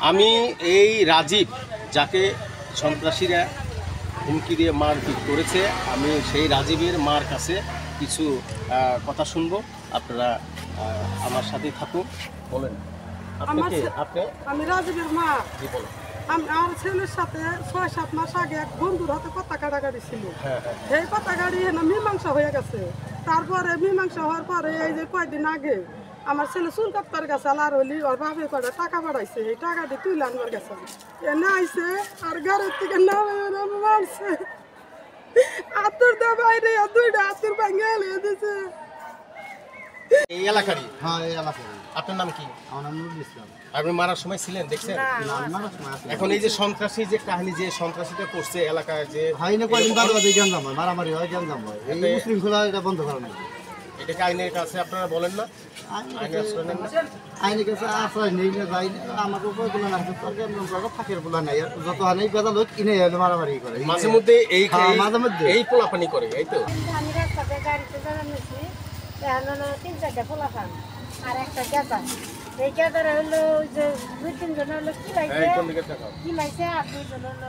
আমি এই রাজীব যাকে সন্ত্রাসীরা হুমকি দিয়ে মারপিট করেছে, আমি সেই রাজীবের মার কাছে কিছু কথা শুনবো। আপনারা আমার সাথে থাকুন। বলেন আমি রাজীবের মা। আমার ছেলের সাথে ৬-৭ মাস আগে এক বন্ধুর হাতে কথা কাটাকাটি ছিল। এই কথা কাটি মীমাংসা হয়ে গেছে। তারপরে মীমাংসা হওয়ার পরে এই যে কয়েকদিন আগে আমার ছেলে চুল কাটতে গেছে, আর হলি ওর বাপে করে টাকা পাঠাইছে, এই টাকা দিয়ে তুই আনবার গেছে, এনে আইসে আর ঘরের থেকে নামে মারছে। আতুর দে বাইরে দুইটা আতুর ভাঙে এলিয়ে দিছে। এই এলাকারই? হ্যাঁ, এই এলাকারই। আপনার নাম কি? আমার নাম নুরুল ইসলাম। আপনি মারার সময় ছিলেন, দেখছেন? এখন এই যে সন্ত্রাসী যে কাহিনী, যে সন্ত্রাসীটা করছে এলাকায়, যে হয় না কয়েকদিন বাদে গ্যাঞ্জাম হয়, মারামারি হয়, গ্যাঞ্জাম হয়, এই শৃঙ্খলা এটা বন্ধ করা নাই। এটাকে আইনের কাছে আপনারা বলেন না? আইনের কাছে আশ্রয় নেই না, যাই না, আমাকে বলা না, ফাঁকের বলা নাই, যত হানি বেদা লোক কিনে মারামারি করে মাঝে মধ্যে, মাঝে মধ্যে এই পোলাপানি করে, এই তো। আমি রাস্তাতে গাড়িতে দাঁড়ানোছি, 3-4টা পোলাপান আর একটা গেদা। এই গেদারা হলো যে 2-3 জন হলো কিলাইছে আর 2 জন হলো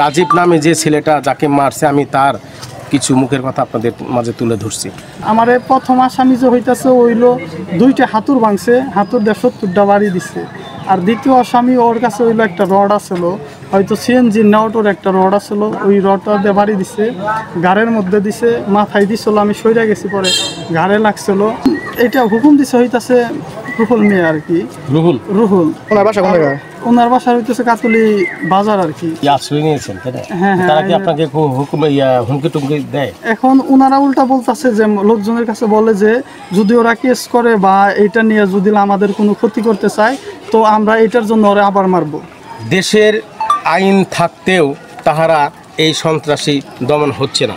রাজীব নামে যে ছেলেটা যাকে মারছে, আমি তার কিছু মুখের কথা আপনাদের মাঝে তুলে ধরছি। আমার প্রথম আসামি যে হইতেছে ওইলো 2টা হাতুর ভাঙছে, হাতুর 70টা বাড়ি দিচ্ছে। আর দ্বিতীয় আসামি ওর কাছে হইলো একটা রড আসলো, হয়তো সিএনজি নাওটোর একটা রড আসলো, ওই রডটা দিয়ে বাড়ি দিছে, গাড়ের মধ্যে দিছে, মাথায় দিছিল, আমি সইরা গেছি, পরে ঘাড়ে লাগছিল। এটা হুকুম দিছে হইতাছে রুহুল মিয়া আর কি। রুহুল ওনার বাসা কোন জায়গায়? ওনার বাসা হইতেছে কাতুলি বাজার আর কি। আশ্রয় নিয়েছেন? হ্যাঁ, তারা কি আপনাকে হুমকি টুমকি দেয়? এখন ওনারা উল্টা বলতেছে যে লোকজনের কাছে বলে যে যদি ওরা কেস করে বা এটা নিয়ে যদি আমাদের কোনো ক্ষতি করতে চায় তো আমরা এটার জন্য ওরা আবার মারবো। দেশের আইন থাকতেও তাহারা এই সন্ত্রাসী দমন হচ্ছে না।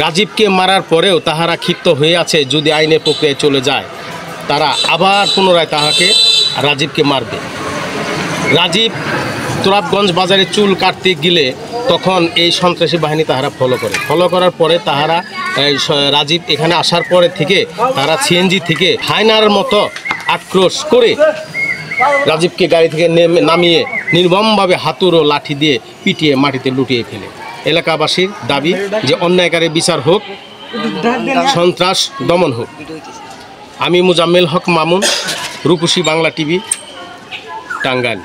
রাজীবকে মারার পরেও তাহারা ক্ষিপ্ত হয়ে আছে, যদি আইনের প্রক্রিয়ায় চলে যায় তারা আবার পুনরায় তাহাকে রাজীবকে মারবে। রাজীব তুরাবগঞ্জ বাজারে চুল কাটতে গেলে তখন এই সন্ত্রাসী বাহিনী তাহারা ফলো করার পরে তাহারা রাজীব এখানে আসার পরে থেকে তারা সিএনজি থেকে হায়নার মতো আক্রোশ করে রাজীবকে গাড়ি থেকে নামিয়ে নির্মমভাবে হাতুড় ও লাঠি দিয়ে পিটিয়ে মাটিতে লুটিয়ে ফেলে। এলাকাবাসীর দাবি যে অন্যায়কারীর বিচার হোক, সন্ত্রাস দমন হোক। আমি মুজাম্মেল হক মামুন, রূপসী বাংলা টিভি, টাঙ্গাইল।